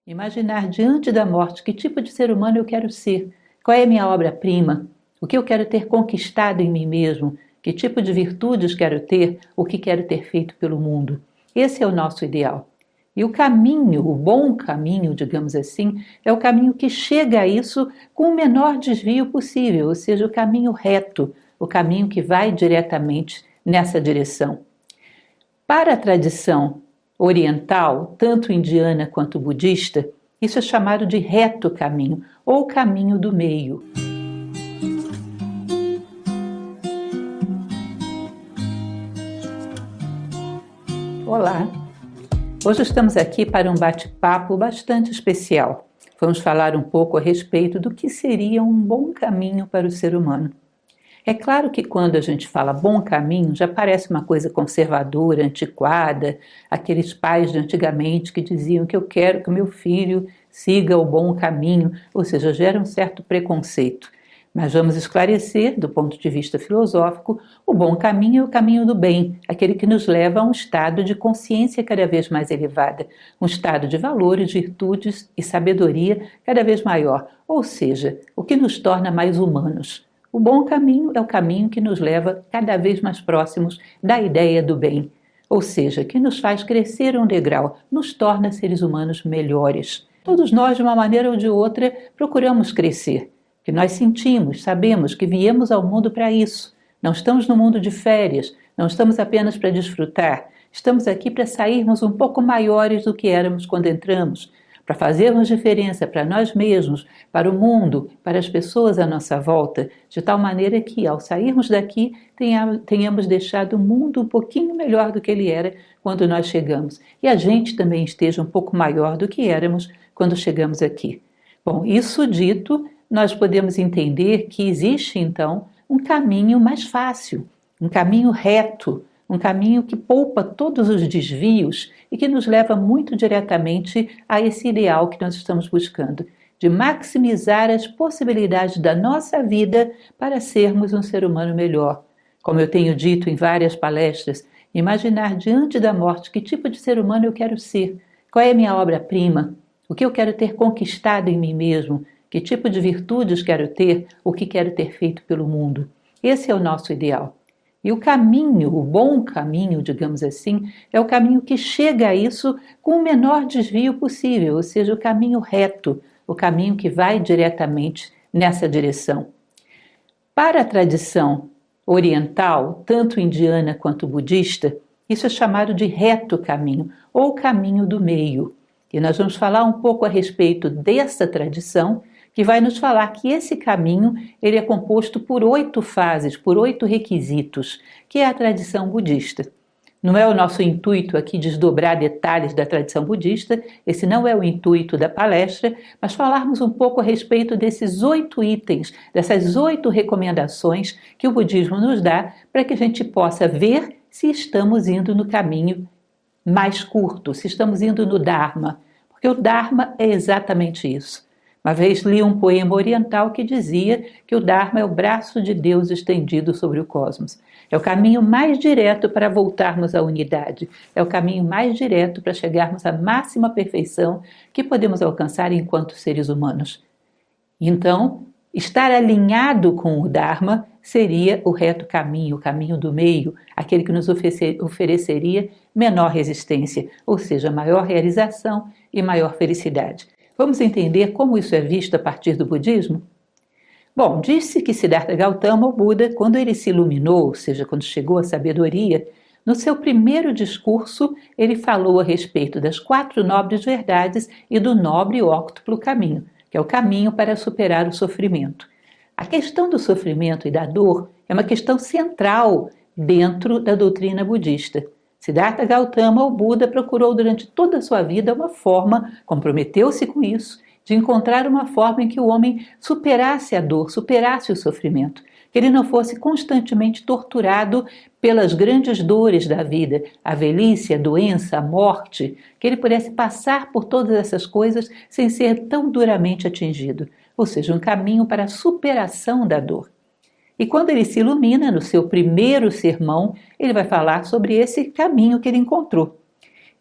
Imaginar diante da morte que tipo de ser humano eu quero ser, qual é a minha obra-prima, o que eu quero ter conquistado em mim mesmo, que tipo de virtudes quero ter, o que quero ter feito pelo mundo. Esse é o nosso ideal. E o caminho, o bom caminho, digamos assim, é o caminho que chega a isso com o menor desvio possível, ou seja, o caminho reto, o caminho que vai diretamente nessa direção. Para a tradição oriental, tanto indiana quanto budista, isso é chamado de reto caminho ou caminho do meio. Olá! Hoje estamos aqui para um bate-papo bastante especial. Vamos falar um pouco a respeito do que seria um bom caminho para o ser humano. É claro que quando a gente fala bom caminho, já parece uma coisa conservadora, antiquada, aqueles pais de antigamente que diziam que eu quero que o meu filho siga o bom caminho, ou seja, gera um certo preconceito. Mas vamos esclarecer, do ponto de vista filosófico, o bom caminho é o caminho do bem, aquele que nos leva a um estado de consciência cada vez mais elevada, um estado de valores, virtudes e sabedoria cada vez maior, ou seja, o que nos torna mais humanos. O bom caminho é o caminho que nos leva cada vez mais próximos da ideia do bem, ou seja, que nos faz crescer um degrau, nos torna seres humanos melhores. Todos nós, de uma maneira ou de outra, procuramos crescer, que nós sentimos, sabemos que viemos ao mundo para isso. Não estamos no mundo de férias, não estamos apenas para desfrutar, estamos aqui para sairmos um pouco maiores do que éramos quando entramos, para fazermos diferença para nós mesmos, para o mundo, para as pessoas à nossa volta, de tal maneira que, ao sairmos daqui, tenhamos deixado o mundo um pouquinho melhor do que ele era quando nós chegamos. E a gente também esteja um pouco maior do que éramos quando chegamos aqui. Bom, isso dito, nós podemos entender que existe, então, um caminho mais fácil, um caminho reto, um caminho que poupa todos os desvios e que nos leva muito diretamente a esse ideal que nós estamos buscando, de maximizar as possibilidades da nossa vida para sermos um ser humano melhor. Como eu tenho dito em várias palestras, imaginar diante da morte que tipo de ser humano eu quero ser, qual é a minha obra-prima, o que eu quero ter conquistado em mim mesmo, que tipo de virtudes quero ter, o que quero ter feito pelo mundo. Esse é o nosso ideal. E o caminho, o bom caminho, digamos assim, é o caminho que chega a isso com o menor desvio possível, ou seja, o caminho reto, o caminho que vai diretamente nessa direção. Para a tradição oriental, tanto indiana quanto budista, isso é chamado de reto caminho ou caminho do meio. E nós vamos falar um pouco a respeito dessa tradição, que vai nos falar que esse caminho ele é composto por 8 fases, por 8 requisitos, que é a tradição budista. Não é o nosso intuito aqui desdobrar detalhes da tradição budista, esse não é o intuito da palestra, mas falarmos um pouco a respeito desses 8 itens, dessas 8 recomendações que o budismo nos dá para que a gente possa ver se estamos indo no caminho mais curto, se estamos indo no Dharma, porque o Dharma é exatamente isso. Uma vez li um poema oriental que dizia que o Dharma é o braço de Deus estendido sobre o cosmos. É o caminho mais direto para voltarmos à unidade. É o caminho mais direto para chegarmos à máxima perfeição que podemos alcançar enquanto seres humanos. Então, estar alinhado com o Dharma seria o reto caminho, o caminho do meio, aquele que nos ofereceria menor resistência, ou seja, maior realização e maior felicidade. Vamos entender como isso é visto a partir do budismo? Bom, disse que Siddhartha Gautama, o Buda, quando ele se iluminou, ou seja, quando chegou à sabedoria, no seu primeiro discurso, ele falou a respeito das 4 nobres verdades e do nobre e óctuplo caminho, que é o caminho para superar o sofrimento. A questão do sofrimento e da dor é uma questão central dentro da doutrina budista. Siddhartha Gautama, o Buda, procurou durante toda a sua vida uma forma, comprometeu-se com isso, de encontrar uma forma em que o homem superasse a dor, superasse o sofrimento, que ele não fosse constantemente torturado pelas grandes dores da vida, a velhice, a doença, a morte, que ele pudesse passar por todas essas coisas sem ser tão duramente atingido, ou seja, um caminho para a superação da dor. E quando ele se ilumina, no seu primeiro sermão, ele vai falar sobre esse caminho que ele encontrou.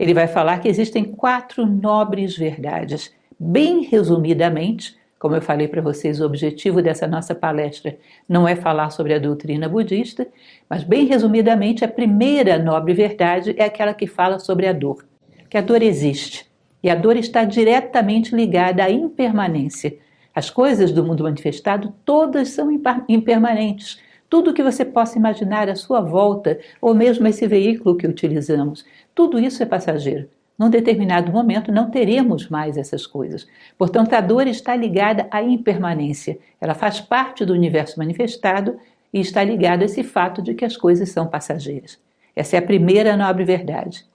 Ele vai falar que existem 4 nobres verdades. Bem resumidamente, como eu falei para vocês, o objetivo dessa nossa palestra não é falar sobre a doutrina budista, mas bem resumidamente, a primeira nobre verdade é aquela que fala sobre a dor. Que a dor existe, e a dor está diretamente ligada à impermanência. As coisas do mundo manifestado, todas são impermanentes. Tudo que você possa imaginar à sua volta, ou mesmo esse veículo que utilizamos, tudo isso é passageiro. Num determinado momento não teremos mais essas coisas. Portanto, a dor está ligada à impermanência. Ela faz parte do universo manifestado e está ligada a esse fato de que as coisas são passageiras. Essa é a primeira nobre verdade.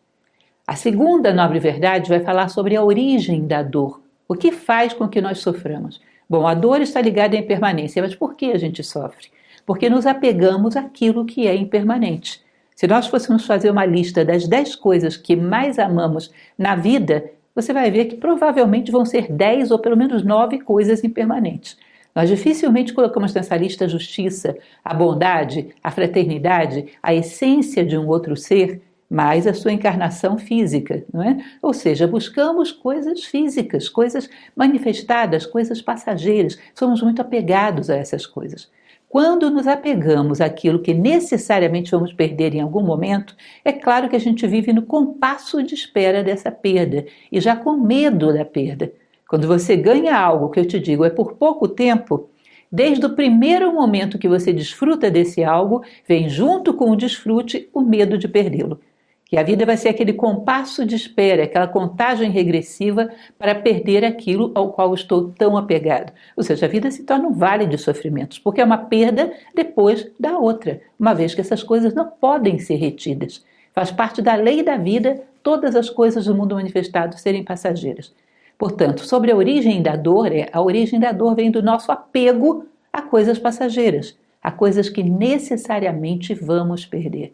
A segunda nobre verdade vai falar sobre a origem da dor. O que faz com que nós soframos? Bom, a dor está ligada à impermanência, mas por que a gente sofre? Porque nos apegamos àquilo que é impermanente. Se nós fôssemos fazer uma lista das 10 coisas que mais amamos na vida, você vai ver que provavelmente vão ser 10 ou pelo menos 9 coisas impermanentes. Nós dificilmente colocamos nessa lista a justiça, a bondade, a fraternidade, a essência de um outro ser, mas a sua encarnação física, não é? Ou seja, buscamos coisas físicas, coisas manifestadas, coisas passageiras. Somos muito apegados a essas coisas. Quando nos apegamos àquilo que necessariamente vamos perder em algum momento, é claro que a gente vive no compasso de espera dessa perda e já com medo da perda. Quando você ganha algo, que eu te digo, é por pouco tempo, desde o primeiro momento que você desfruta desse algo, vem junto com o desfrute o medo de perdê-lo. Que a vida vai ser aquele compasso de espera, aquela contagem regressiva para perder aquilo ao qual estou tão apegado. Ou seja, a vida se torna um vale de sofrimentos, porque é uma perda depois da outra, uma vez que essas coisas não podem ser retidas. Faz parte da lei da vida todas as coisas do mundo manifestado serem passageiras. Portanto, sobre a origem da dor, a origem da dor vem do nosso apego a coisas passageiras, a coisas que necessariamente vamos perder.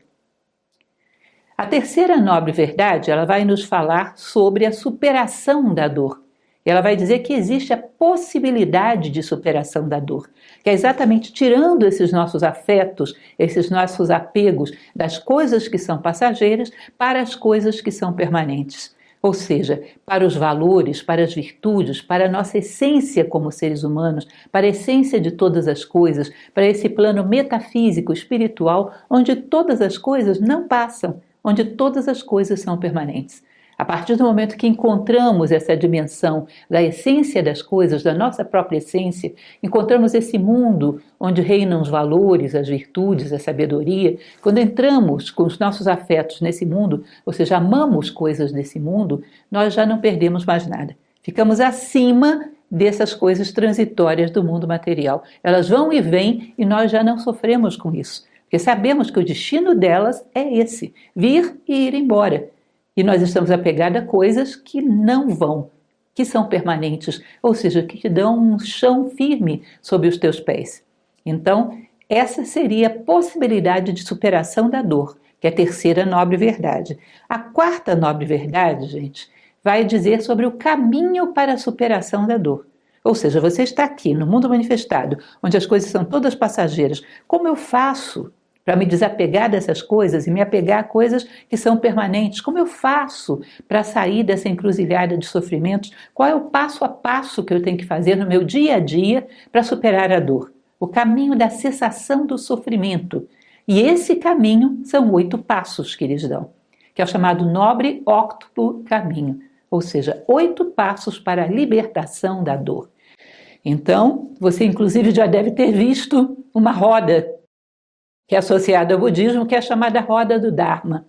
A terceira nobre verdade, ela vai nos falar sobre a superação da dor. Ela vai dizer que existe a possibilidade de superação da dor, que é exatamente tirando esses nossos afetos, esses nossos apegos das coisas que são passageiras para as coisas que são permanentes. Ou seja, para os valores, para as virtudes, para a nossa essência como seres humanos, para a essência de todas as coisas, para esse plano metafísico, espiritual, onde todas as coisas não passam, onde todas as coisas são permanentes. A partir do momento que encontramos essa dimensão da essência das coisas, da nossa própria essência, encontramos esse mundo onde reinam os valores, as virtudes, a sabedoria, quando entramos com os nossos afetos nesse mundo, ou seja, amamos coisas desse mundo, nós já não perdemos mais nada. Ficamos acima dessas coisas transitórias do mundo material. Elas vão e vêm e nós já não sofremos com isso. Porque sabemos que o destino delas é esse, vir e ir embora. E nós estamos apegados a coisas que não vão, que são permanentes, ou seja, que te dão um chão firme sob os teus pés. Então, essa seria a possibilidade de superação da dor, que é a terceira nobre verdade. A quarta nobre verdade, gente, vai dizer sobre o caminho para a superação da dor. Ou seja, você está aqui no mundo manifestado, onde as coisas são todas passageiras. Como eu faço para me desapegar dessas coisas e me apegar a coisas que são permanentes? Como eu faço para sair dessa encruzilhada de sofrimentos? Qual é o passo a passo que eu tenho que fazer no meu dia a dia para superar a dor? O caminho da cessação do sofrimento. E esse caminho são 8 passos que eles dão, que é o chamado nobre óctuplo caminho, ou seja, 8 passos para a libertação da dor. Então, você inclusive já deve ter visto uma roda que é associada ao budismo, que é a chamada roda do Dharma.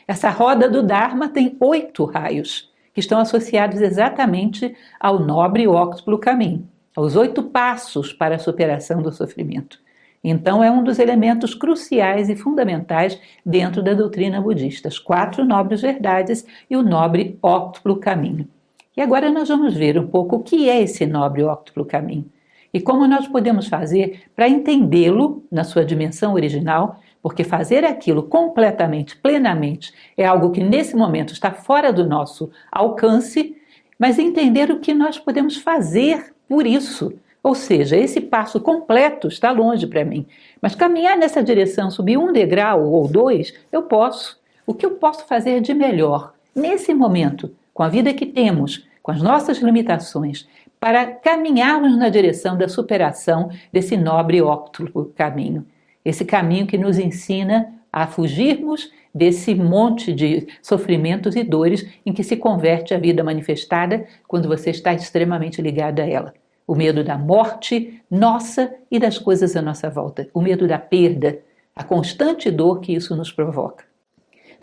Essa roda do Dharma tem 8 raios, que estão associados exatamente ao nobre óctuplo caminho, aos 8 passos para a superação do sofrimento. Então é um dos elementos cruciais e fundamentais dentro da doutrina budista, as 4 nobres verdades e o nobre óctuplo caminho. E agora nós vamos ver um pouco o que é esse nobre óctuplo caminho e como nós podemos fazer para entendê-lo na sua dimensão original, porque fazer aquilo completamente, plenamente, é algo que nesse momento está fora do nosso alcance, mas entender o que nós podemos fazer por isso. Ou seja, esse passo completo está longe para mim, mas caminhar nessa direção, subir um degrau ou 2, eu posso. O que eu posso fazer de melhor? nesse momento, com a vida que temos, com as nossas limitações, para caminharmos na direção da superação desse nobre e óctuplo caminho. Esse caminho que nos ensina a fugirmos desse monte de sofrimentos e dores em que se converte a vida manifestada quando você está extremamente ligado a ela. O medo da morte nossa e das coisas à nossa volta. O medo da perda, a constante dor que isso nos provoca.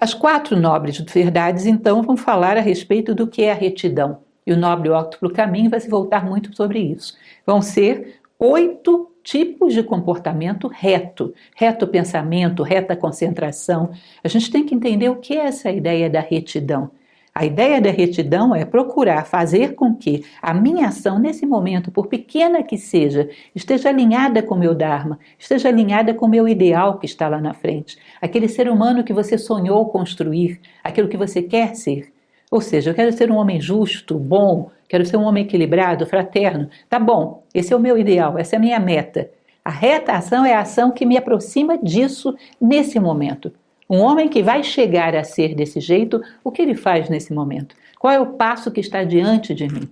As 4 nobres verdades, então, vão falar a respeito do que é a retidão. E o nobre óctuplo caminho vai se voltar muito sobre isso. Vão ser 8 tipos de comportamento reto. Reto pensamento, reta concentração. A gente tem que entender o que é essa ideia da retidão. A ideia da retidão é procurar fazer com que a minha ação nesse momento, por pequena que seja, esteja alinhada com o meu Dharma, esteja alinhada com o meu ideal que está lá na frente. Aquele ser humano que você sonhou construir, aquilo que você quer ser. Ou seja, eu quero ser um homem justo, bom, quero ser um homem equilibrado, fraterno. Tá bom, esse é o meu ideal, essa é a minha meta. A reta ação é a ação que me aproxima disso nesse momento. Um homem que vai chegar a ser desse jeito, o que ele faz nesse momento? Qual é o passo que está diante de mim?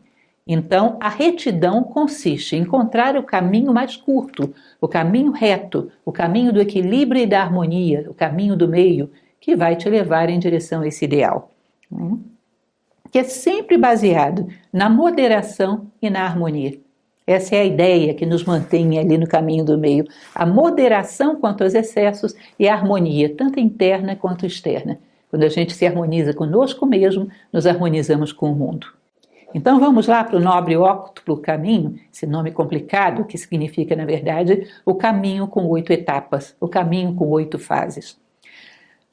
Então, a retidão consiste em encontrar o caminho mais curto, o caminho reto, o caminho do equilíbrio e da harmonia, o caminho do meio, que vai te levar em direção a esse ideal. Que é sempre baseado na moderação e na harmonia. Essa é a ideia que nos mantém ali no caminho do meio. A moderação quanto aos excessos e a harmonia, tanto interna quanto externa. Quando a gente se harmoniza conosco mesmo, nos harmonizamos com o mundo. Então vamos lá para o nobre óctuplo caminho, esse nome complicado que significa, na verdade, o caminho com 8 etapas, o caminho com 8 fases.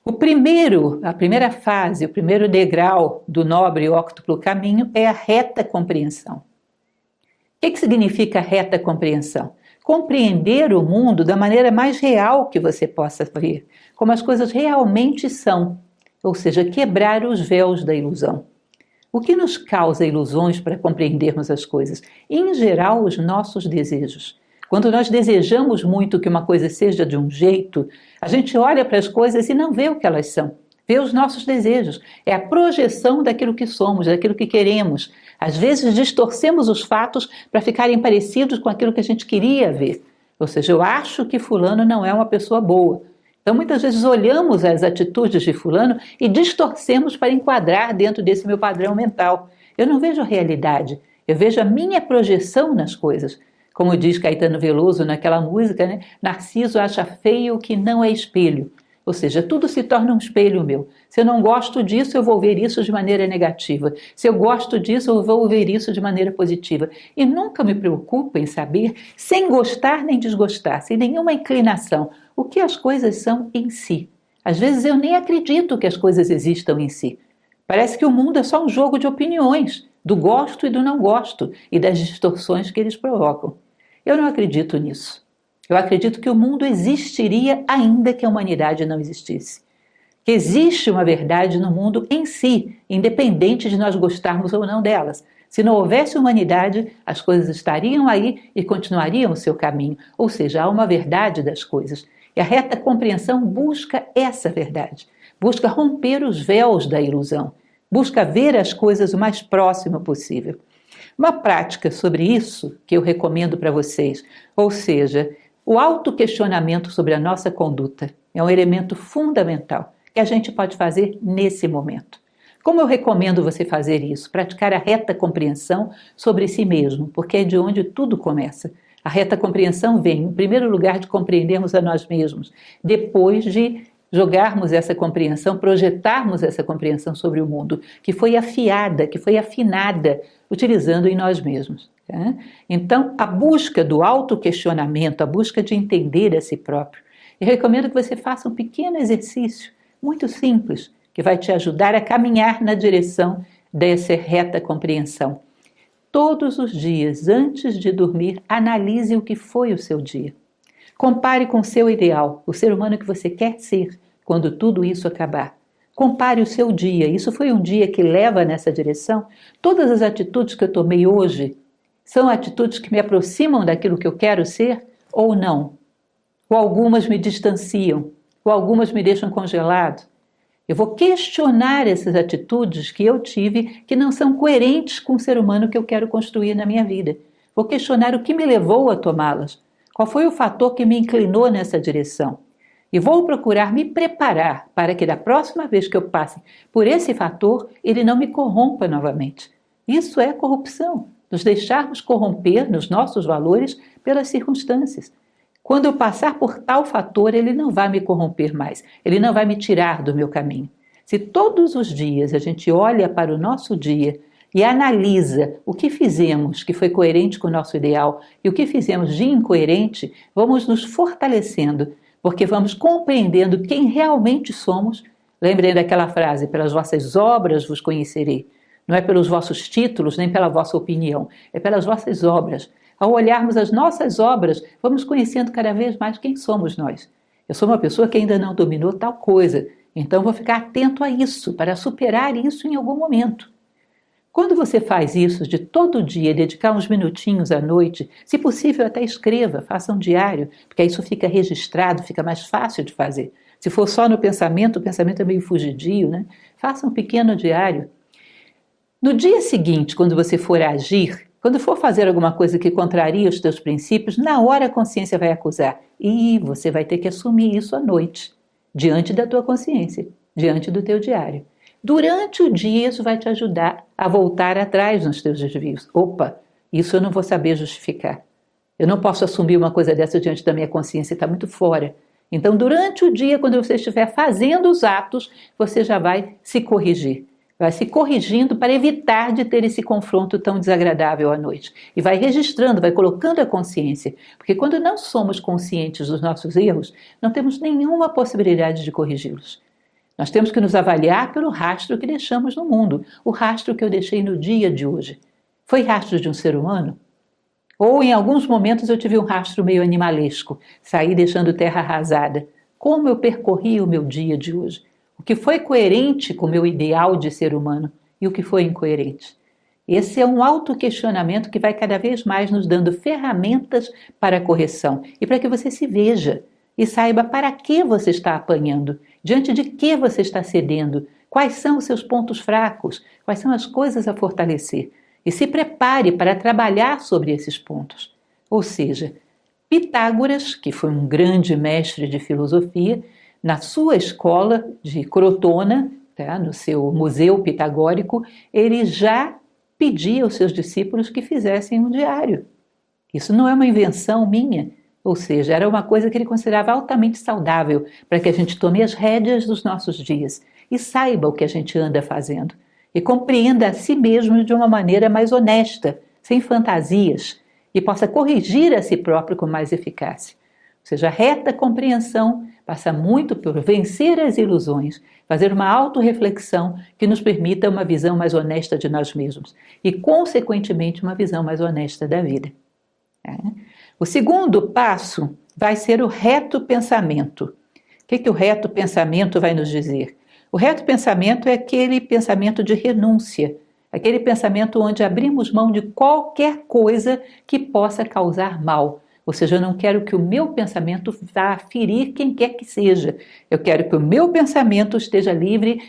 A primeira fase, o primeiro degrau do nobre óctuplo caminho é a reta compreensão. O que significa reta compreensão? Compreender o mundo da maneira mais real que você possa ver, como as coisas realmente são, ou seja, quebrar os véus da ilusão. O que nos causa ilusões para compreendermos as coisas? Em geral, os nossos desejos. Quando nós desejamos muito que uma coisa seja de um jeito, a gente olha para as coisas e não vê o que elas são. Vê os nossos desejos. É a projeção daquilo que somos, daquilo que queremos. Às vezes distorcemos os fatos para ficarem parecidos com aquilo que a gente queria ver. Ou seja, eu acho que fulano não é uma pessoa boa. Então muitas vezes olhamos as atitudes de fulano e distorcemos para enquadrar dentro desse meu padrão mental. Eu não vejo a realidade, eu vejo a minha projeção nas coisas. Como diz Caetano Veloso naquela música, né? Narciso acha feio o que não é espelho. Ou seja, tudo se torna um espelho meu. Se eu não gosto disso, eu vou ver isso de maneira negativa. Se eu gosto disso, eu vou ver isso de maneira positiva. E nunca me preocupo em saber, sem gostar nem desgostar, sem nenhuma inclinação, o que as coisas são em si. Às vezes eu nem acredito que as coisas existam em si. Parece que o mundo é só um jogo de opiniões, do gosto e do não gosto, e das distorções que eles provocam. Eu não acredito nisso. Eu acredito que o mundo existiria ainda que a humanidade não existisse. Que existe uma verdade no mundo em si, independente de nós gostarmos ou não delas. Se não houvesse humanidade, as coisas estariam aí e continuariam o seu caminho. Ou seja, há uma verdade das coisas. E a reta compreensão busca essa verdade. Busca romper os véus da ilusão. Busca ver as coisas o mais próximo possível. Uma prática sobre isso que eu recomendo para vocês, ou seja, o autoquestionamento sobre a nossa conduta é um elemento fundamental que a gente pode fazer nesse momento. Como eu recomendo você fazer isso? Praticar a reta compreensão sobre si mesmo, porque é de onde tudo começa. A reta compreensão vem, em primeiro lugar, de compreendermos a nós mesmos, depois de jogarmos essa compreensão, projetarmos essa compreensão sobre o mundo, que foi afiada, que foi afinada, utilizando em nós mesmos. Então, a busca do autoquestionamento, a busca de entender a si próprio. Eu recomendo que você faça um pequeno exercício, muito simples, que vai te ajudar a caminhar na direção dessa reta compreensão. Todos os dias, antes de dormir, analise o que foi o seu dia. Compare com o seu ideal, o ser humano que você quer ser, quando tudo isso acabar. Compare o seu dia, isso foi um dia que leva nessa direção? Todas as atitudes que eu tomei hoje são atitudes que me aproximam daquilo que eu quero ser ou não? Ou algumas me distanciam? Ou algumas me deixam congelado? Eu vou questionar essas atitudes que eu tive que não são coerentes com o ser humano que eu quero construir na minha vida. Vou questionar o que me levou a tomá-las. Qual foi o fator que me inclinou nessa direção? E vou procurar me preparar para que da próxima vez que eu passe por esse fator, ele não me corrompa novamente. Isso é corrupção, nos deixarmos corromper nos nossos valores pelas circunstâncias. Quando eu passar por tal fator, ele não vai me corromper mais, ele não vai me tirar do meu caminho. Se todos os dias a gente olha para o nosso dia e analisa o que fizemos que foi coerente com o nosso ideal e o que fizemos de incoerente, vamos nos fortalecendo, porque vamos compreendendo quem realmente somos. Lembrem daquela frase, pelas vossas obras vos conhecerei. Não é pelos vossos títulos, nem pela vossa opinião, é pelas vossas obras. Ao olharmos as nossas obras, vamos conhecendo cada vez mais quem somos nós. Eu sou uma pessoa que ainda não dominou tal coisa, então vou ficar atento a isso, para superar isso em algum momento. Quando você faz isso de todo dia, dedicar uns minutinhos à noite, se possível até escreva, faça um diário, porque aí isso fica registrado, fica mais fácil de fazer. Se for só no pensamento, o pensamento é meio fugidio, né? Faça um pequeno diário. No dia seguinte, quando você for agir, quando for fazer alguma coisa que contraria os teus princípios, na hora a consciência vai acusar. E você vai ter que assumir isso à noite, diante da tua consciência, diante do teu diário. Durante o dia, isso vai te ajudar a voltar atrás nos teus desvios. Opa, isso eu não vou saber justificar. Eu não posso assumir uma coisa dessa diante da minha consciência, está muito fora. Então, durante o dia, quando você estiver fazendo os atos, você já vai se corrigir. Vai se corrigindo para evitar de ter esse confronto tão desagradável à noite. E vai registrando, vai colocando a consciência. Porque quando não somos conscientes dos nossos erros, não temos nenhuma possibilidade de corrigi-los. Nós temos que nos avaliar pelo rastro que deixamos no mundo. O rastro que eu deixei no dia de hoje. Foi rastro de um ser humano? Ou em alguns momentos eu tive um rastro meio animalesco. Saí deixando terra arrasada. Como eu percorri o meu dia de hoje? O que foi coerente com o meu ideal de ser humano e o que foi incoerente. Esse é um autoquestionamento que vai cada vez mais nos dando ferramentas para a correção e para que você se veja e saiba para que você está apanhando, diante de que você está cedendo, quais são os seus pontos fracos, quais são as coisas a fortalecer e se prepare para trabalhar sobre esses pontos. Ou seja, Pitágoras, que foi um grande mestre de filosofia, na sua escola de Crotona, tá, no seu museu pitagórico, ele já pedia aos seus discípulos que fizessem um diário. Isso não é uma invenção minha, ou seja, era uma coisa que ele considerava altamente saudável para que a gente tome as rédeas dos nossos dias e saiba o que a gente anda fazendo e compreenda a si mesmo de uma maneira mais honesta, sem fantasias, e possa corrigir a si próprio com mais eficácia. Ou seja, a reta compreensão passa muito por vencer as ilusões, fazer uma autorreflexão que nos permita uma visão mais honesta de nós mesmos e, consequentemente, uma visão mais honesta da vida. O segundo passo vai ser o reto pensamento. O que o reto pensamento vai nos dizer? O reto pensamento é aquele pensamento de renúncia, aquele pensamento onde abrimos mão de qualquer coisa que possa causar mal. Ou seja, eu não quero que o meu pensamento vá ferir quem quer que seja. Eu quero que o meu pensamento esteja livre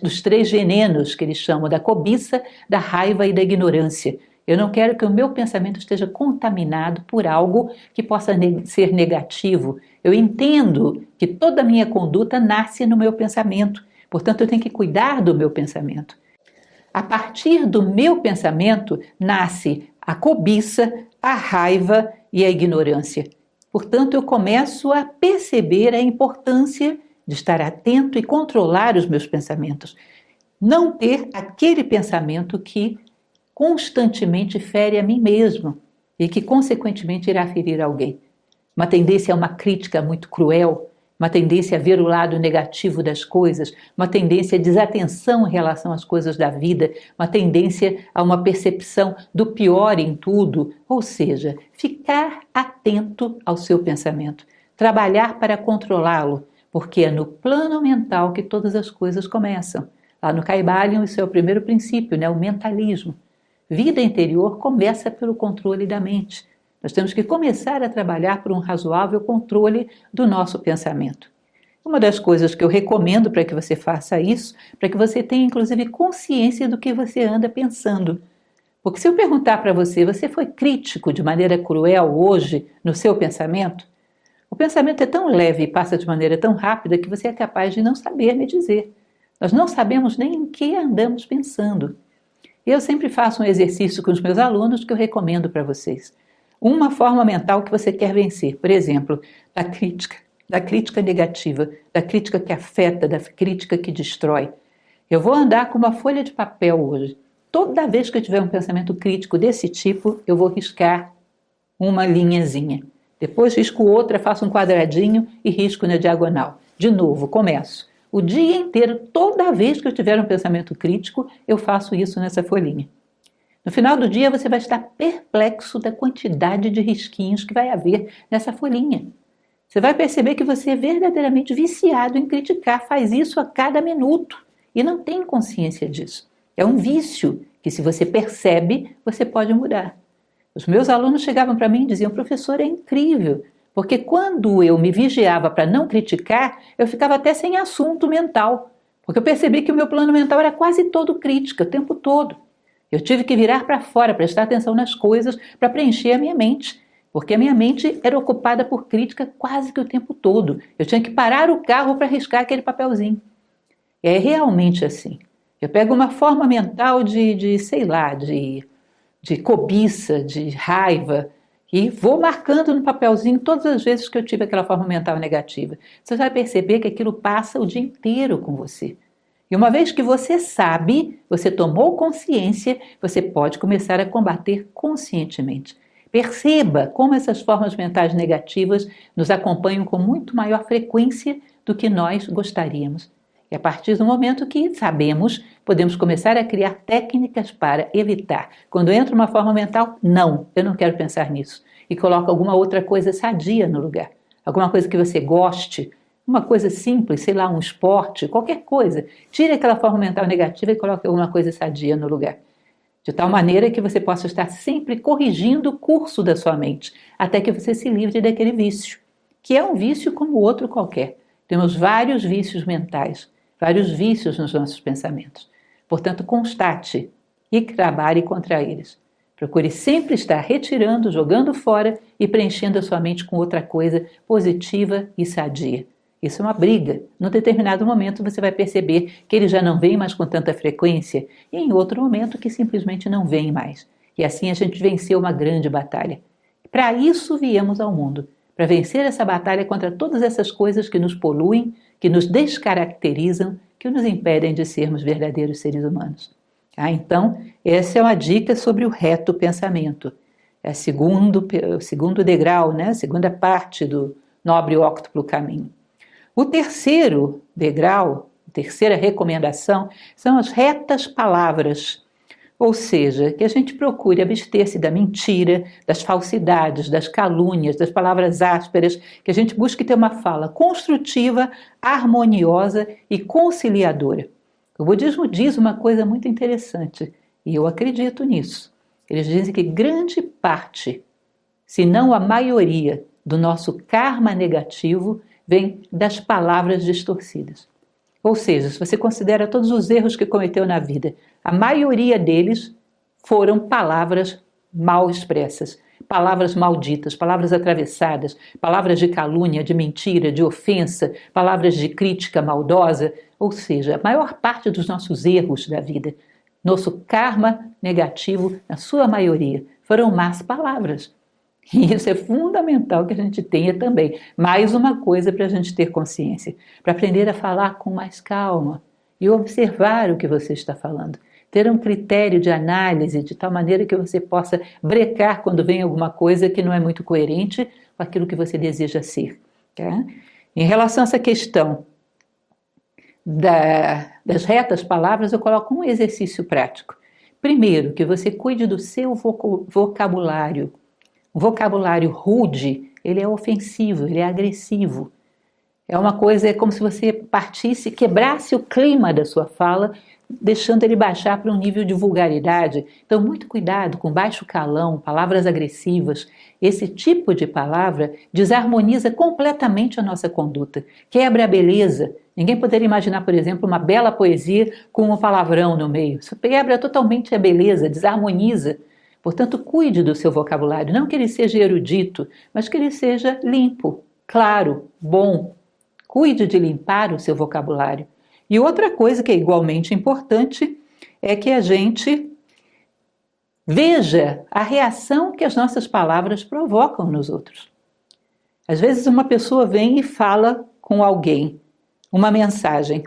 dos 3 venenos que eles chamam da cobiça, da raiva e da ignorância. Eu não quero que o meu pensamento esteja contaminado por algo que possa ser negativo. Eu entendo que toda a minha conduta nasce no meu pensamento. Portanto, eu tenho que cuidar do meu pensamento. A partir do meu pensamento nasce a cobiça, a raiva e a ignorância. Portanto, eu começo a perceber a importância de estar atento e controlar os meus pensamentos. Não ter aquele pensamento que constantemente fere a mim mesmo e que, consequentemente, irá ferir alguém. Uma tendência a uma crítica muito cruel, uma tendência a ver o lado negativo das coisas, uma tendência a desatenção em relação às coisas da vida, uma tendência a uma percepção do pior em tudo, ou seja, ficar atento ao seu pensamento, trabalhar para controlá-lo, porque é no plano mental que todas as coisas começam. Lá no Kybalion, isso é o primeiro princípio, né? O mentalismo. Vida interior começa pelo controle da mente. Nós temos que começar a trabalhar por um razoável controle do nosso pensamento. Uma das coisas que eu recomendo para que você faça isso, para que você tenha inclusive consciência do que você anda pensando. Porque se eu perguntar para você, você foi crítico de maneira cruel hoje no seu pensamento? O pensamento é tão leve e passa de maneira tão rápida que você é capaz de não saber me dizer. Nós não sabemos nem em que andamos pensando. Eu sempre faço um exercício com os meus alunos que eu recomendo para vocês. Uma forma mental que você quer vencer, por exemplo, da crítica negativa, da crítica que afeta, da crítica que destrói. Eu vou andar com uma folha de papel hoje. Toda vez que eu tiver um pensamento crítico desse tipo, eu vou riscar uma linhazinha. Depois risco outra, faço um quadradinho e risco na diagonal. De novo, começo. O dia inteiro, toda vez que eu tiver um pensamento crítico, eu faço isso nessa folhinha. No final do dia, você vai estar perplexo da quantidade de risquinhos que vai haver nessa folhinha. Você vai perceber que você é verdadeiramente viciado em criticar, faz isso a cada minuto e não tem consciência disso. É um vício que, se você percebe, você pode mudar. Os meus alunos chegavam para mim e diziam: professor, é incrível, porque quando eu me vigiava para não criticar, eu ficava até sem assunto mental, porque eu percebi que o meu plano mental era quase todo crítica, o tempo todo. Eu tive que virar para fora, prestar atenção nas coisas para preencher a minha mente, porque a minha mente era ocupada por crítica quase que o tempo todo. Eu tinha que parar o carro para riscar aquele papelzinho. É realmente assim. Eu pego uma forma mental de cobiça, de raiva, e vou marcando no papelzinho todas as vezes que eu tive aquela forma mental negativa. Você vai perceber que aquilo passa o dia inteiro com você. E uma vez que você sabe, você tomou consciência, você pode começar a combater conscientemente. Perceba como essas formas mentais negativas nos acompanham com muito maior frequência do que nós gostaríamos. E a partir do momento que sabemos, podemos começar a criar técnicas para evitar. Quando entra uma forma mental, não, eu não quero pensar nisso. E coloca alguma outra coisa sadia no lugar. Alguma coisa que você goste, uma coisa simples, sei lá, um esporte, qualquer coisa. Tire aquela forma mental negativa e coloque alguma coisa sadia no lugar. De tal maneira que você possa estar sempre corrigindo o curso da sua mente, até que você se livre daquele vício, que é um vício como outro qualquer. Temos vários vícios mentais, vários vícios nos nossos pensamentos. Portanto, constate e trabalhe contra eles. Procure sempre estar retirando, jogando fora e preenchendo a sua mente com outra coisa positiva e sadia. Isso é uma briga. Num determinado momento você vai perceber que ele já não vem mais com tanta frequência e em outro momento que simplesmente não vem mais. E assim a gente venceu uma grande batalha. Para isso viemos ao mundo, para vencer essa batalha contra todas essas coisas que nos poluem, que nos descaracterizam, que nos impedem de sermos verdadeiros seres humanos. Então, essa é uma dica sobre o reto pensamento. É o segundo degrau, né? A segunda parte do nobre óctuplo caminho. O terceiro degrau, a terceira recomendação, são as retas palavras. Ou seja, que a gente procure abster-se da mentira, das falsidades, das calúnias, das palavras ásperas, que a gente busque ter uma fala construtiva, harmoniosa e conciliadora. O budismo diz uma coisa muito interessante, e eu acredito nisso. Eles dizem que grande parte, se não a maioria, do nosso karma negativo vem das palavras distorcidas. Ou seja, se você considera todos os erros que cometeu na vida, a maioria deles foram palavras mal expressas, palavras malditas, palavras atravessadas, palavras de calúnia, de mentira, de ofensa, palavras de crítica maldosa. Ou seja, a maior parte dos nossos erros da vida, nosso karma negativo, na sua maioria, foram más palavras. E isso é fundamental que a gente tenha também. Mais uma coisa para a gente ter consciência, para aprender a falar com mais calma e observar o que você está falando. Ter um critério de análise de tal maneira que você possa brecar quando vem alguma coisa que não é muito coerente com aquilo que você deseja ser. Tá? Em relação a essa questão das retas palavras, eu coloco um exercício prático. Primeiro, que você cuide do seu vocabulário. O vocabulário rude, ele é ofensivo, ele é agressivo. É uma coisa, é como se você partisse, quebrasse o clima da sua fala, deixando ele baixar para um nível de vulgaridade. Então, muito cuidado com baixo calão, palavras agressivas. Esse tipo de palavra desarmoniza completamente a nossa conduta, quebra a beleza. Ninguém poderia imaginar, por exemplo, uma bela poesia com um palavrão no meio. Isso quebra totalmente a beleza, desarmoniza. Portanto, cuide do seu vocabulário, não que ele seja erudito, mas que ele seja limpo, claro, bom. Cuide de limpar o seu vocabulário. E outra coisa que é igualmente importante é que a gente veja a reação que as nossas palavras provocam nos outros. Às vezes uma pessoa vem e fala com alguém uma mensagem.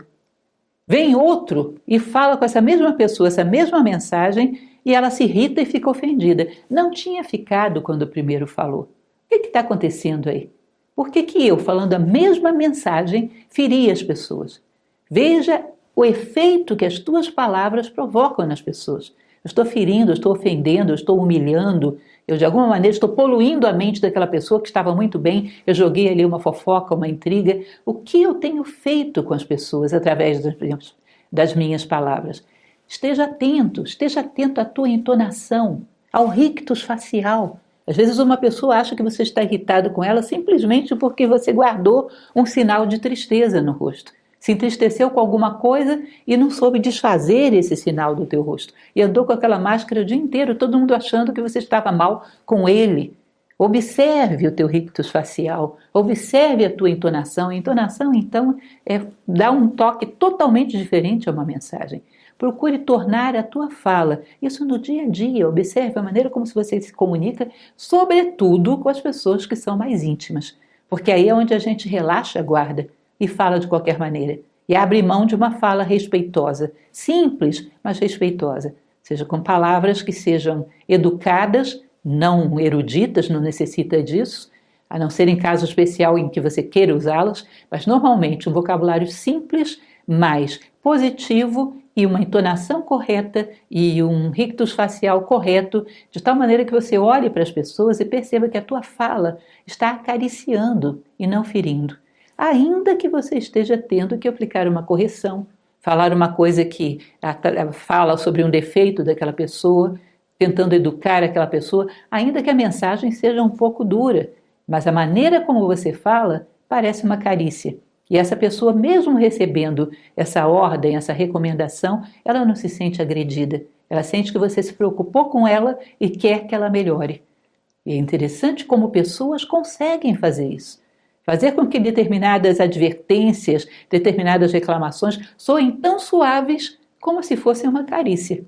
Vem outro e fala com essa mesma pessoa, essa mesma mensagem, e ela se irrita e fica ofendida. Não tinha ficado quando o primeiro falou. O que está acontecendo aí? Por que eu, falando a mesma mensagem, feri as pessoas? Veja o efeito que as tuas palavras provocam nas pessoas. Eu estou ferindo, eu estou ofendendo, eu estou humilhando, eu de alguma maneira estou poluindo a mente daquela pessoa que estava muito bem, eu joguei ali uma fofoca, uma intriga. O que eu tenho feito com as pessoas através das minhas palavras? Esteja atento à tua entonação, ao rictus facial. Às vezes uma pessoa acha que você está irritado com ela simplesmente porque você guardou um sinal de tristeza no rosto. Se entristeceu com alguma coisa e não soube desfazer esse sinal do teu rosto. E andou com aquela máscara o dia inteiro, todo mundo achando que você estava mal com ele. Observe o teu rictus facial, observe a tua entonação. A entonação, então, dá um toque totalmente diferente a uma mensagem. Procure tornar a tua fala, isso no dia a dia, observe a maneira como você se comunica, sobretudo com as pessoas que são mais íntimas, porque aí é onde a gente relaxa a guarda e fala de qualquer maneira, e abre mão de uma fala respeitosa, simples, mas respeitosa, seja com palavras que sejam educadas, não eruditas, não necessita disso, a não ser em caso especial em que você queira usá-las, mas normalmente um vocabulário simples, mais positivo e uma entonação correta e um rictus facial correto, de tal maneira que você olhe para as pessoas e perceba que a tua fala está acariciando e não ferindo. Ainda que você esteja tendo que aplicar uma correção, falar uma coisa que fala sobre um defeito daquela pessoa, tentando educar aquela pessoa, ainda que a mensagem seja um pouco dura, mas a maneira como você fala parece uma carícia. E essa pessoa, mesmo recebendo essa ordem, essa recomendação, ela não se sente agredida. Ela sente que você se preocupou com ela e quer que ela melhore. E é interessante como pessoas conseguem fazer isso. Fazer com que determinadas advertências, determinadas reclamações soem tão suaves como se fossem uma carícia,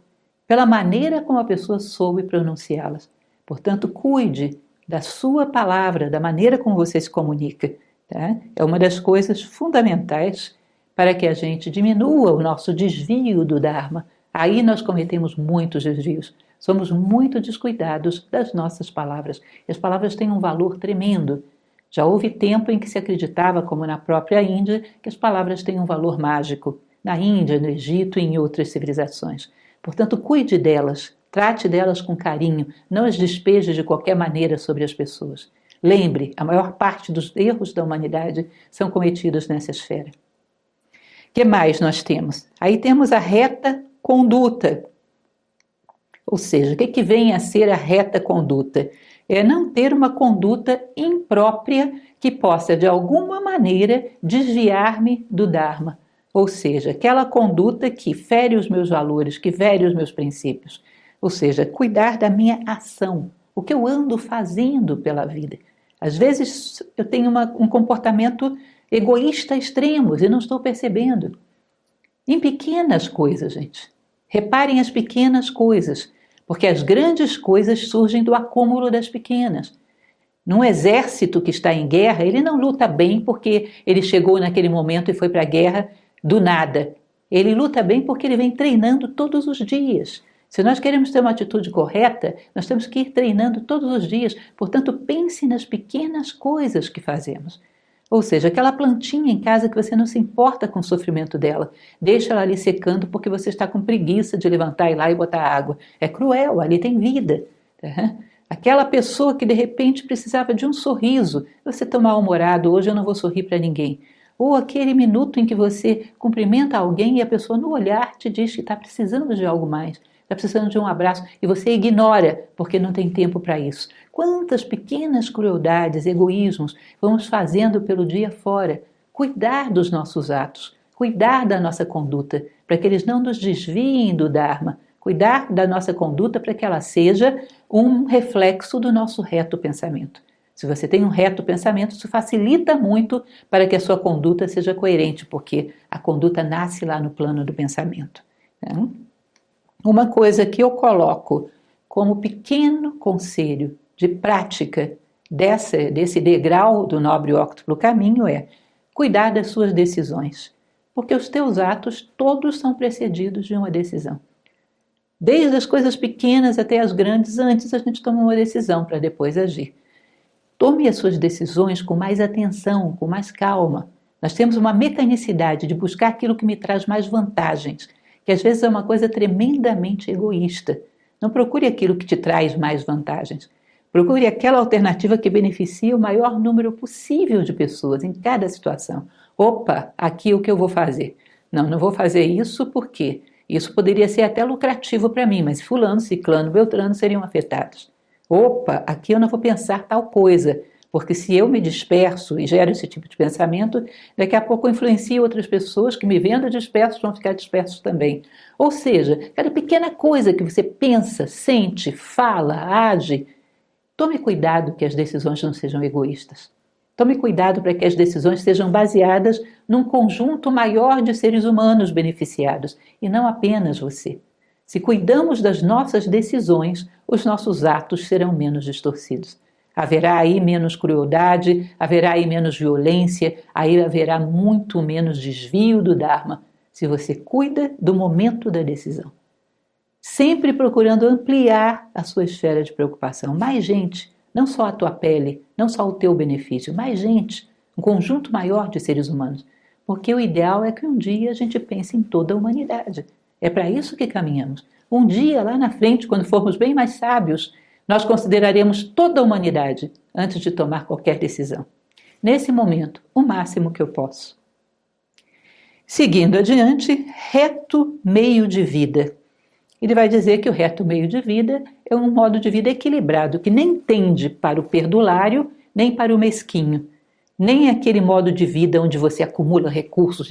pela maneira como a pessoa soube pronunciá-las. Portanto, cuide da sua palavra, da maneira como você se comunica. Tá? É uma das coisas fundamentais para que a gente diminua o nosso desvio do Dharma. Aí nós cometemos muitos desvios. Somos muito descuidados das nossas palavras. E as palavras têm um valor tremendo. Já houve tempo em que se acreditava, como na própria Índia, que as palavras têm um valor mágico. Na Índia, no Egito e em outras civilizações. Portanto, cuide delas, trate delas com carinho, não as despeje de qualquer maneira sobre as pessoas. Lembre, a maior parte dos erros da humanidade são cometidos nessa esfera. O que mais nós temos? Aí temos a reta conduta. Ou seja, o que vem a ser a reta conduta? É não ter uma conduta imprópria que possa, de alguma maneira, desviar-me do Dharma. Ou seja, aquela conduta que fere os meus valores, que fere os meus princípios. Ou seja, cuidar da minha ação, o que eu ando fazendo pela vida. Às vezes eu tenho um comportamento egoísta extremo e não estou percebendo. Em pequenas coisas, gente. Reparem as pequenas coisas, porque as grandes coisas surgem do acúmulo das pequenas. Num exército que está em guerra, ele não luta bem porque ele chegou naquele momento e foi para a guerra do nada. Ele luta bem porque ele vem treinando todos os dias. Se nós queremos ter uma atitude correta, nós temos que ir treinando todos os dias. Portanto, pense nas pequenas coisas que fazemos. Ou seja, aquela plantinha em casa que você não se importa com o sofrimento dela. Deixa ela ali secando porque você está com preguiça de levantar e ir lá e botar água. É cruel, ali tem vida. Tá? Aquela pessoa que de repente precisava de um sorriso. Você está mal-humorado, hoje eu não vou sorrir para ninguém. Ou aquele minuto em que você cumprimenta alguém e a pessoa no olhar te diz que está precisando de algo mais, está precisando de um abraço e você ignora porque não tem tempo para isso. Quantas pequenas crueldades, egoísmos vamos fazendo pelo dia fora? Cuidar dos nossos atos, cuidar da nossa conduta, para que eles não nos desviem do Dharma, cuidar da nossa conduta para que ela seja um reflexo do nosso reto pensamento. Se você tem um reto pensamento, isso facilita muito para que a sua conduta seja coerente, porque a conduta nasce lá no plano do pensamento. Né? Uma coisa que eu coloco como pequeno conselho de prática desse degrau do nobre e óctuplo caminho é cuidar das suas decisões, porque os teus atos todos são precedidos de uma decisão. Desde as coisas pequenas até as grandes, antes a gente toma uma decisão para depois agir. Tome as suas decisões com mais atenção, com mais calma. Nós temos uma mecanicidade de buscar aquilo que me traz mais vantagens, que às vezes é uma coisa tremendamente egoísta. Não procure aquilo que te traz mais vantagens. Procure aquela alternativa que beneficie o maior número possível de pessoas em cada situação. Opa, aqui o que eu vou fazer? Não vou fazer isso porque isso poderia ser até lucrativo para mim, mas fulano, ciclano, beltrano seriam afetados. Opa, aqui eu não vou pensar tal coisa, porque se eu me disperso e gero esse tipo de pensamento, daqui a pouco eu influencio outras pessoas que me vendo dispersos vão ficar dispersos também. Ou seja, cada pequena coisa que você pensa, sente, fala, age, tome cuidado que as decisões não sejam egoístas. Tome cuidado para que as decisões sejam baseadas num conjunto maior de seres humanos beneficiados, e não apenas você. Se cuidamos das nossas decisões, os nossos atos serão menos distorcidos. Haverá aí menos crueldade, haverá aí menos violência, aí haverá muito menos desvio do Dharma, se você cuida do momento da decisão. Sempre procurando ampliar a sua esfera de preocupação. Mais gente, não só a tua pele, não só o teu benefício, mais gente, um conjunto maior de seres humanos. Porque o ideal é que um dia a gente pense em toda a humanidade. É para isso que caminhamos. Um dia, lá na frente, quando formos bem mais sábios, nós consideraremos toda a humanidade antes de tomar qualquer decisão. Nesse momento, o máximo que eu posso. Seguindo adiante, reto meio de vida. Ele vai dizer que o reto meio de vida é um modo de vida equilibrado, que nem tende para o perdulário, nem para o mesquinho. Nem aquele modo de vida onde você acumula recursos,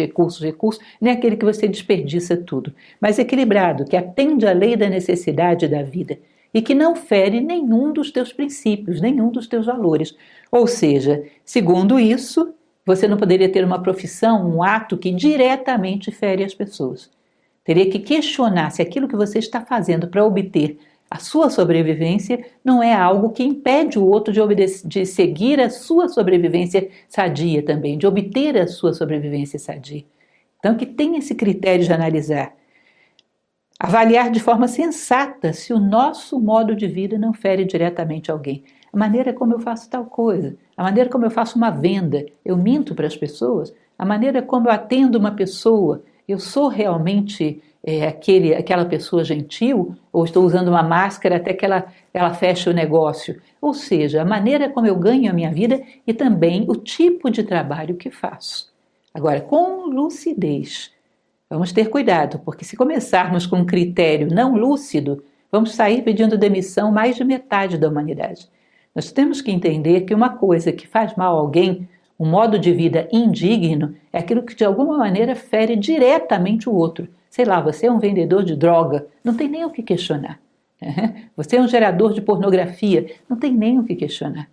nem aquele que você desperdiça tudo, mas equilibrado, que atende à lei da necessidade da vida e que não fere nenhum dos teus princípios, nenhum dos teus valores. Ou seja, segundo isso, você não poderia ter uma profissão, um ato que diretamente fere as pessoas. Teria que questionar se aquilo que você está fazendo para obter a sua sobrevivência não é algo que impede o outro de seguir a sua sobrevivência sadia também, de obter a sua sobrevivência sadia. Então, que tenha esse critério de analisar. Avaliar de forma sensata se o nosso modo de vida não fere diretamente alguém. A maneira como eu faço tal coisa, a maneira como eu faço uma venda, eu minto para as pessoas, a maneira como eu atendo uma pessoa, eu sou realmente aquela pessoa gentil, ou estou usando uma máscara até que ela feche o negócio. Ou seja, a maneira como eu ganho a minha vida e também o tipo de trabalho que faço. Agora, com lucidez, vamos ter cuidado, porque se começarmos com um critério não lúcido, vamos sair pedindo demissão mais de metade da humanidade. Nós temos que entender que uma coisa que faz mal a alguém, um modo de vida indigno, é aquilo que de alguma maneira fere diretamente o outro. Sei lá, você é um vendedor de droga, não tem nem o que questionar. Você é um gerador de pornografia, não tem nem o que questionar.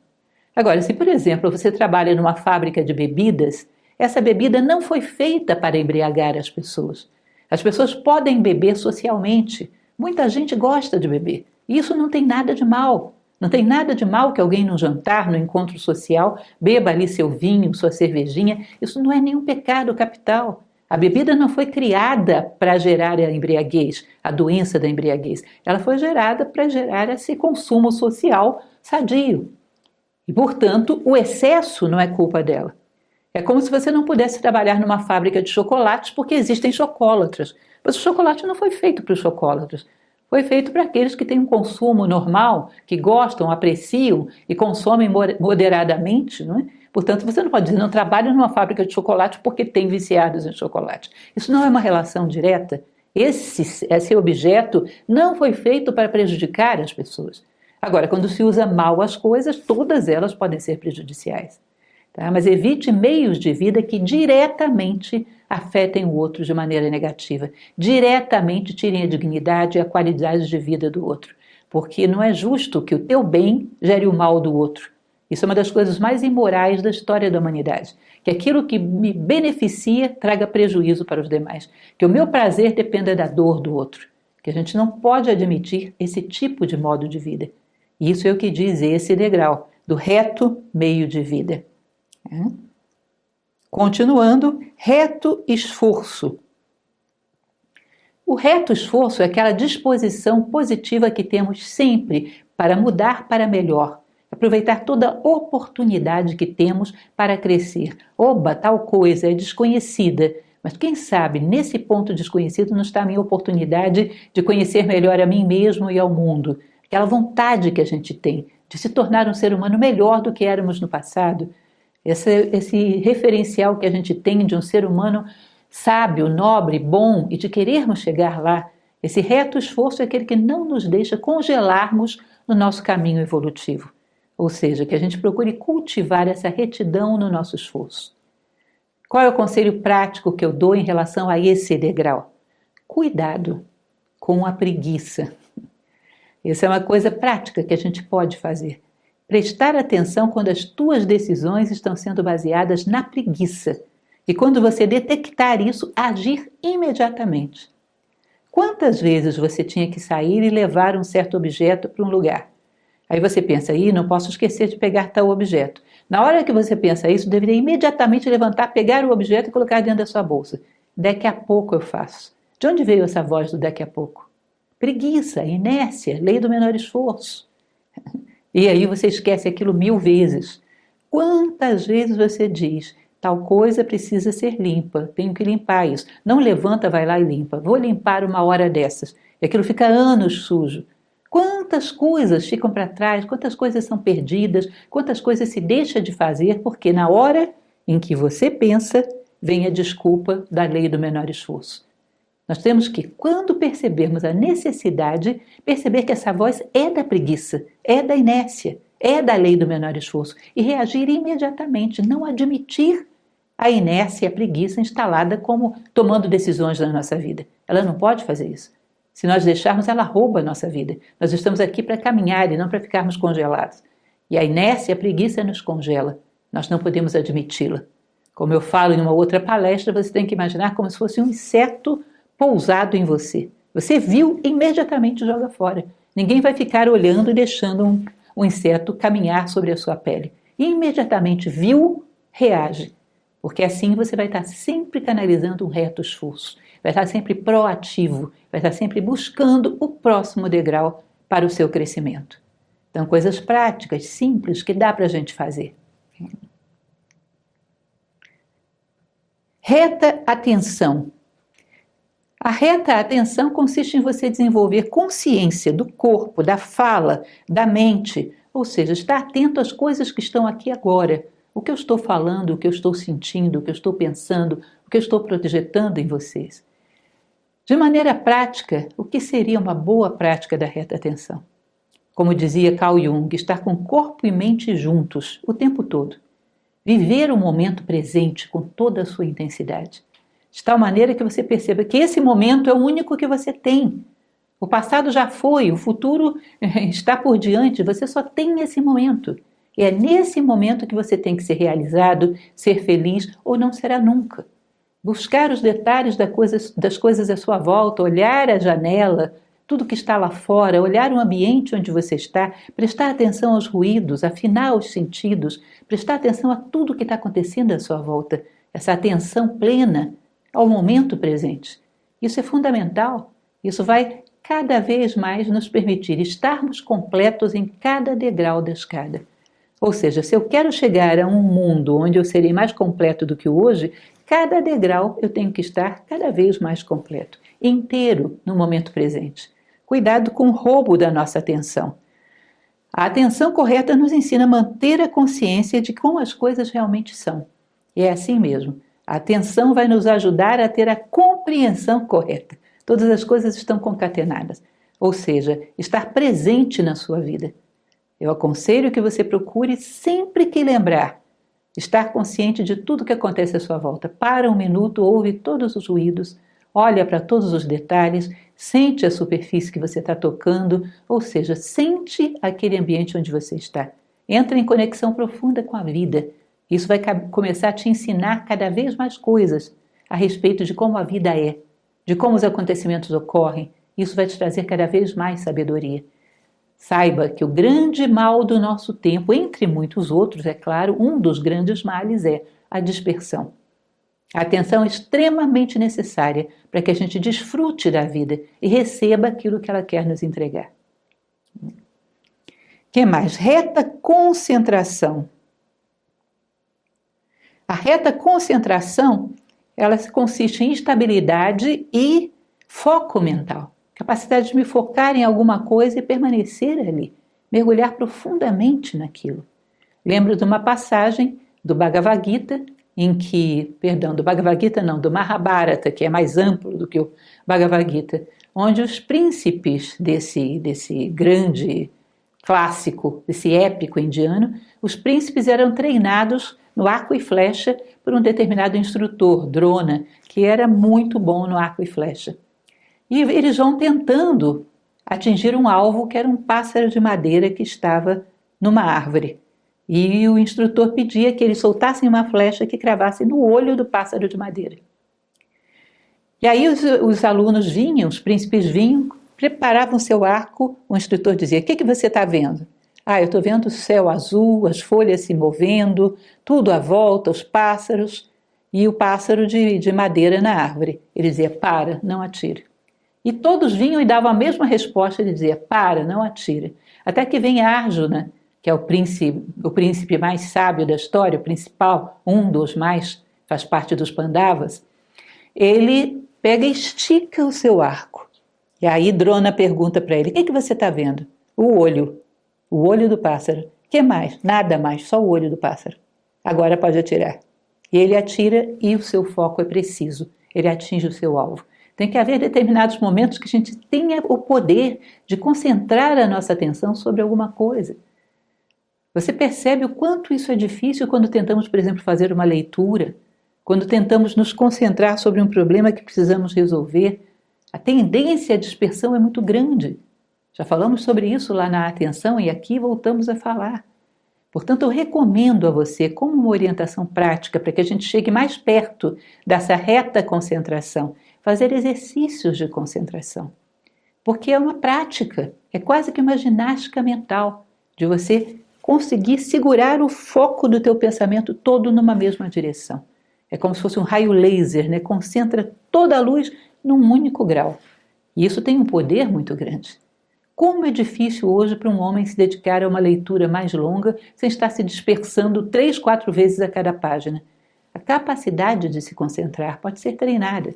Agora, se por exemplo você trabalha numa fábrica de bebidas, essa bebida não foi feita para embriagar as pessoas. As pessoas podem beber socialmente. Muita gente gosta de beber. E isso não tem nada de mal. Não tem nada de mal que alguém no jantar, no encontro social, beba ali seu vinho, sua cervejinha. Isso não é nenhum pecado capital. A bebida não foi criada para gerar a embriaguez, a doença da embriaguez. Ela foi gerada para gerar esse consumo social sadio. E, portanto, o excesso não é culpa dela. É como se você não pudesse trabalhar numa fábrica de chocolates porque existem chocólatras. Mas o chocolate não foi feito para os chocólatras. Foi feito para aqueles que têm um consumo normal, que gostam, apreciam e consomem moderadamente, não é? Portanto, você não pode dizer, não trabalho numa fábrica de chocolate porque tem viciados em chocolate. Isso não é uma relação direta. Esse objeto não foi feito para prejudicar as pessoas. Agora, quando se usa mal as coisas, todas elas podem ser prejudiciais. Tá? Mas evite meios de vida que diretamente afetem o outro de maneira negativa, diretamente tirem a dignidade e a qualidade de vida do outro, porque não é justo que o teu bem gere o mal do outro. Isso é uma das coisas mais imorais da história da humanidade, que aquilo que me beneficia traga prejuízo para os demais, que o meu prazer dependa da dor do outro, que a gente não pode admitir esse tipo de modo de vida. E isso é o que diz esse degrau, do reto meio de vida. Continuando, reto esforço. O reto esforço é aquela disposição positiva que temos sempre para mudar para melhor, aproveitar toda a oportunidade que temos para crescer. Oba, tal coisa é desconhecida, mas quem sabe nesse ponto desconhecido não está a minha oportunidade de conhecer melhor a mim mesmo e ao mundo. Aquela vontade que a gente tem de se tornar um ser humano melhor do que éramos no passado. Esse referencial que a gente tem de um ser humano sábio, nobre, bom e de querermos chegar lá, esse reto esforço é aquele que não nos deixa congelarmos no nosso caminho evolutivo. Ou seja, que a gente procure cultivar essa retidão no nosso esforço. Qual é o conselho prático que eu dou em relação a esse degrau? Cuidado com a preguiça. Essa é uma coisa prática que a gente pode fazer. Prestar atenção quando as tuas decisões estão sendo baseadas na preguiça. E quando você detectar isso, agir imediatamente. Quantas vezes você tinha que sair e levar um certo objeto para um lugar? Aí você pensa, não posso esquecer de pegar tal objeto. Na hora que você pensa isso, deveria imediatamente levantar, pegar o objeto e colocar dentro da sua bolsa. Daqui a pouco eu faço. De onde veio essa voz do daqui a pouco? Preguiça, inércia, lei do menor esforço. E aí você esquece aquilo 1000 vezes. Quantas vezes você diz, tal coisa precisa ser limpa, tenho que limpar isso. Não levanta, vai lá e limpa. Vou limpar uma hora dessas. E aquilo fica anos sujo. Quantas coisas ficam para trás, quantas coisas são perdidas, quantas coisas se deixa de fazer, porque na hora em que você pensa, vem a desculpa da lei do menor esforço. Nós temos que, quando percebermos a necessidade, perceber que essa voz é da preguiça, é da inércia, é da lei do menor esforço e reagir imediatamente, não admitir a inércia e a preguiça instalada como tomando decisões na nossa vida. Ela não pode fazer isso. Se nós deixarmos, ela rouba a nossa vida. Nós estamos aqui para caminhar e não para ficarmos congelados. E a inércia e a preguiça nos congela. Nós não podemos admiti-la. Como eu falo em uma outra palestra, você tem que imaginar como se fosse um inseto pousado em você. Você viu, imediatamente joga fora. Ninguém vai ficar olhando e deixando um inseto caminhar sobre a sua pele. E imediatamente viu, reage. Porque assim você vai estar sempre canalizando um reto esforço. Vai estar sempre proativo. Vai estar sempre buscando o próximo degrau para o seu crescimento. Então, coisas práticas, simples, que dá para a gente fazer. Reta atenção. A reta atenção consiste em você desenvolver consciência do corpo, da fala, da mente, ou seja, estar atento às coisas que estão aqui agora. O que eu estou falando, o que eu estou sentindo, o que eu estou pensando, o que eu estou projetando em vocês. De maneira prática, o que seria uma boa prática da reta atenção? Como dizia Carl Jung, estar com corpo e mente juntos o tempo todo. Viver o momento presente com toda a sua intensidade. De tal maneira que você perceba que esse momento é o único que você tem. O passado já foi, o futuro está por diante, você só tem esse momento. E é nesse momento que você tem que ser realizado, ser feliz ou não será nunca. Buscar os detalhes das coisas à sua volta, olhar a janela, tudo que está lá fora, olhar o ambiente onde você está, prestar atenção aos ruídos, afinar os sentidos, prestar atenção a tudo que está acontecendo à sua volta. Essa atenção plena ao momento presente. Isso é fundamental. Isso vai cada vez mais nos permitir estarmos completos em cada degrau da escada. Ou seja, se eu quero chegar a um mundo onde eu serei mais completo do que hoje, cada degrau eu tenho que estar cada vez mais completo, inteiro no momento presente. Cuidado com o roubo da nossa atenção. A atenção correta nos ensina a manter a consciência de como as coisas realmente são. E é assim mesmo. A atenção vai nos ajudar a ter a compreensão correta. Todas as coisas estão concatenadas. Ou seja, estar presente na sua vida. Eu aconselho que você procure sempre que lembrar, estar consciente de tudo que acontece à sua volta. Para um minuto, ouve todos os ruídos, olha para todos os detalhes, sente a superfície que você está tocando, ou seja, sente aquele ambiente onde você está. Entra em conexão profunda com a vida. Isso vai começar a te ensinar cada vez mais coisas a respeito de como a vida é, de como os acontecimentos ocorrem. Isso vai te trazer cada vez mais sabedoria. Saiba que o grande mal do nosso tempo, entre muitos outros, é claro, um dos grandes males é a dispersão. A atenção é extremamente necessária para que a gente desfrute da vida e receba aquilo que ela quer nos entregar. O que mais? Reta concentração. A reta concentração, ela consiste em estabilidade e foco mental. Capacidade de me focar em alguma coisa e permanecer ali, mergulhar profundamente naquilo. Lembro de uma passagem do Bhagavad Gita, do Mahabharata, que é mais amplo do que o Bhagavad Gita, onde os príncipes desse grande clássico, desse épico indiano, os príncipes eram treinados no arco e flecha por um determinado instrutor, Drona, que era muito bom no arco e flecha. E eles vão tentando atingir um alvo que era um pássaro de madeira que estava numa árvore. E o instrutor pedia que eles soltassem uma flecha que cravasse no olho do pássaro de madeira. E aí os alunos vinham, os príncipes vinham, preparavam seu arco, o instrutor dizia: "O que você está vendo?" "Ah, eu estou vendo o céu azul, as folhas se movendo, tudo à volta, os pássaros e o pássaro de madeira na árvore." Ele dizia: "Para, não atire." E todos vinham e davam a mesma resposta, ele dizia: "Para, não atire." Até que vem Arjuna, que é o príncipe mais sábio da história, o principal, um dos mais, faz parte dos Pandavas. Ele pega e estica o seu arco. E aí Drona pergunta para ele: "O que você está vendo?" O olho do pássaro. "O que mais?" "Nada mais, só o olho do pássaro." "Agora pode atirar." E ele atira e o seu foco é preciso, ele atinge o seu alvo. Tem que haver determinados momentos que a gente tenha o poder de concentrar a nossa atenção sobre alguma coisa. Você percebe o quanto isso é difícil quando tentamos, por exemplo, fazer uma leitura, quando tentamos nos concentrar sobre um problema que precisamos resolver. A tendência à dispersão é muito grande. Já falamos sobre isso lá na atenção e aqui voltamos a falar. Portanto, eu recomendo a você, como uma orientação prática, para que a gente chegue mais perto dessa reta concentração, fazer exercícios de concentração. Porque é uma prática, é quase que uma ginástica mental, de você conseguir segurar o foco do teu pensamento todo numa mesma direção. É como se fosse um raio laser, né? Concentra toda a luz num único grau. E isso tem um poder muito grande. Como é difícil hoje para um homem se dedicar a uma leitura mais longa sem estar se dispersando 3, 4 vezes a cada página. A capacidade de se concentrar pode ser treinada.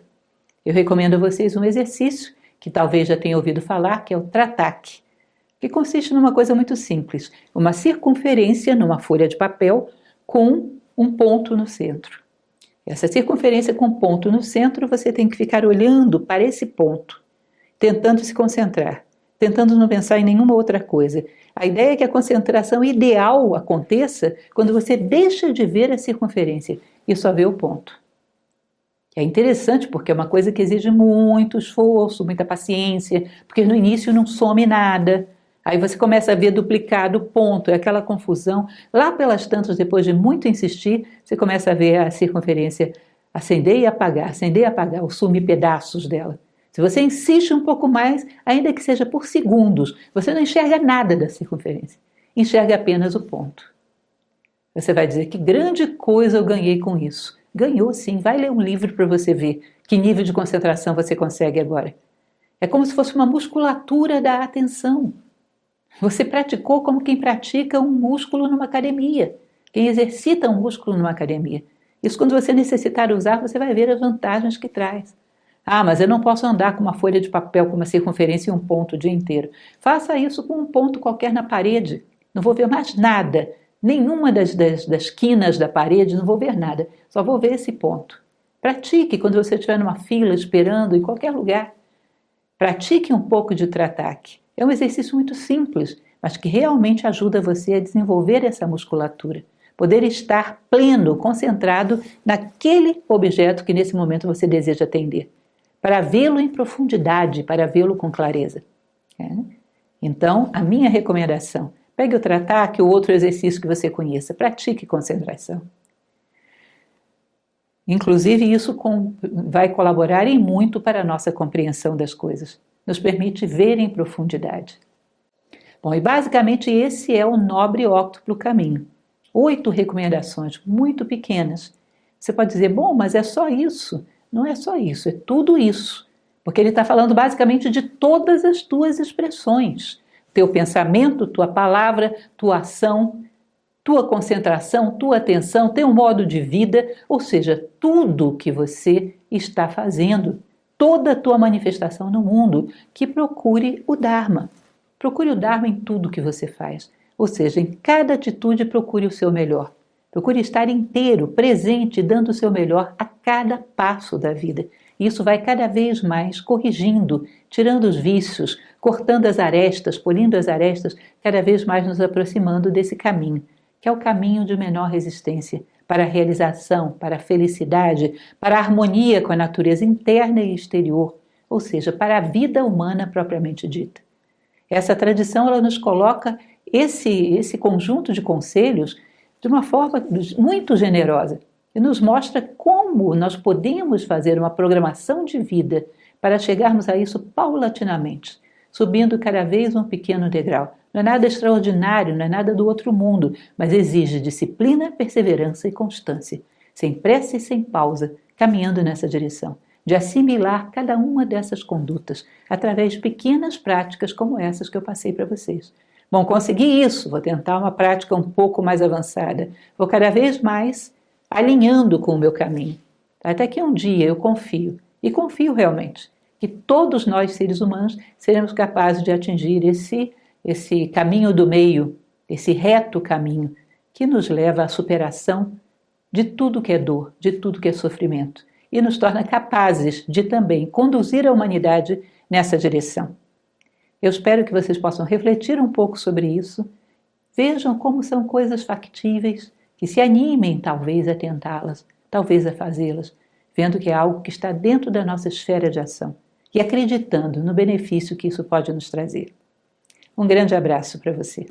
Eu recomendo a vocês um exercício que talvez já tenham ouvido falar, que é o Tratak, que consiste numa coisa muito simples, uma circunferência numa folha de papel com um ponto no centro. Essa circunferência com ponto no centro, você tem que ficar olhando para esse ponto, tentando se concentrar, tentando não pensar em nenhuma outra coisa. A ideia é que a concentração ideal aconteça quando você deixa de ver a circunferência e só vê o ponto. É interessante porque é uma coisa que exige muito esforço, muita paciência, porque no início não some nada. Aí você começa a ver duplicado o ponto, é aquela confusão. Lá pelas tantas, depois de muito insistir, você começa a ver a circunferência acender e apagar, ou sumir pedaços dela. Se você insiste um pouco mais, ainda que seja por segundos, você não enxerga nada da circunferência, enxerga apenas o ponto. Você vai dizer: que grande coisa eu ganhei com isso. Ganhou sim, vai ler um livro para você ver que nível de concentração você consegue agora. É como se fosse uma musculatura da atenção. Você praticou como quem pratica um músculo numa academia, quem exercita um músculo numa academia. Isso, quando você necessitar usar, você vai ver as vantagens que traz. Ah, mas eu não posso andar com uma folha de papel com uma circunferência e um ponto o dia inteiro. Faça isso com um ponto qualquer na parede. Não vou ver mais nada. Nenhuma das quinas da parede, não vou ver nada. Só vou ver esse ponto. Pratique quando você estiver numa fila, esperando, em qualquer lugar. Pratique um pouco de trataque. É um exercício muito simples, mas que realmente ajuda você a desenvolver essa musculatura. Poder estar pleno, concentrado naquele objeto que nesse momento você deseja atender. Para vê-lo em profundidade, para vê-lo com clareza. Então, a minha recomendação, pegue o trataque ou outro exercício que você conheça, pratique concentração. Inclusive, isso vai colaborar em muito para a nossa compreensão das coisas, nos permite ver em profundidade. Bom, e basicamente esse é o nobre óctuplo caminho. 8 recomendações muito pequenas. Você pode dizer, bom, mas é só isso. Não é só isso, é tudo isso. Porque ele está falando basicamente de todas as tuas expressões. Teu pensamento, tua palavra, tua ação, tua concentração, tua atenção, teu modo de vida, ou seja, tudo que você está fazendo, toda a tua manifestação no mundo, que procure o Dharma. Procure o Dharma em tudo que você faz. Ou seja, em cada atitude procure o seu melhor. Procure estar inteiro, presente, dando o seu melhor a cada passo da vida. Isso vai cada vez mais corrigindo, tirando os vícios, cortando as arestas, polindo as arestas, cada vez mais nos aproximando desse caminho, que é o caminho de menor resistência para a realização, para a felicidade, para a harmonia com a natureza interna e exterior, ou seja, para a vida humana propriamente dita. Essa tradição ela nos coloca esse conjunto de conselhos de uma forma muito generosa e nos mostra como nós podemos fazer uma programação de vida para chegarmos a isso paulatinamente, subindo cada vez um pequeno degrau. Não é nada extraordinário, não é nada do outro mundo, mas exige disciplina, perseverança e constância, sem pressa e sem pausa, caminhando nessa direção, de assimilar cada uma dessas condutas através de pequenas práticas como essas que eu passei para vocês. Bom, consegui isso, vou tentar uma prática um pouco mais avançada, vou cada vez mais alinhando com o meu caminho, até que um dia eu confio, e confio realmente, que todos nós seres humanos seremos capazes de atingir esse caminho do meio, esse reto caminho que nos leva à superação de tudo que é dor, de tudo que é sofrimento e nos torna capazes de também conduzir a humanidade nessa direção. Eu espero que vocês possam refletir um pouco sobre isso, vejam como são coisas factíveis, que se animem talvez a tentá-las, talvez a fazê-las, vendo que é algo que está dentro da nossa esfera de ação e acreditando no benefício que isso pode nos trazer. Um grande abraço para você.